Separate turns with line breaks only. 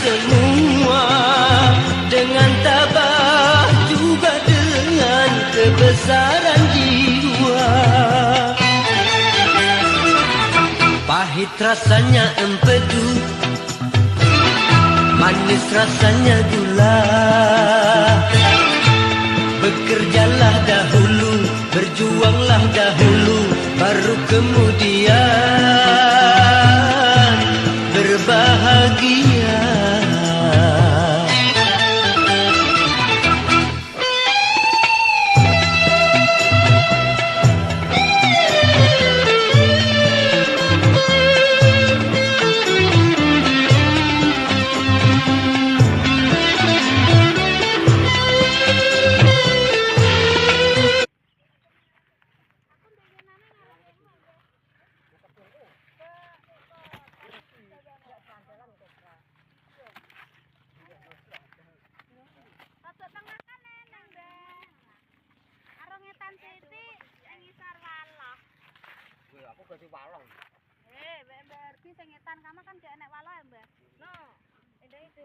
semua dengan tabah juga dengan kebesaran jiwa. Pahit rasanya empedu, manis rasanya gula. Bekerjalah dahulu, berjuanglah dahulu, baru kemudian berbahagia.
Aku ganti walong.
Mbak Erbi sing ngetan kamu kan gak enek walo ya, Mbak? No. Ndek itu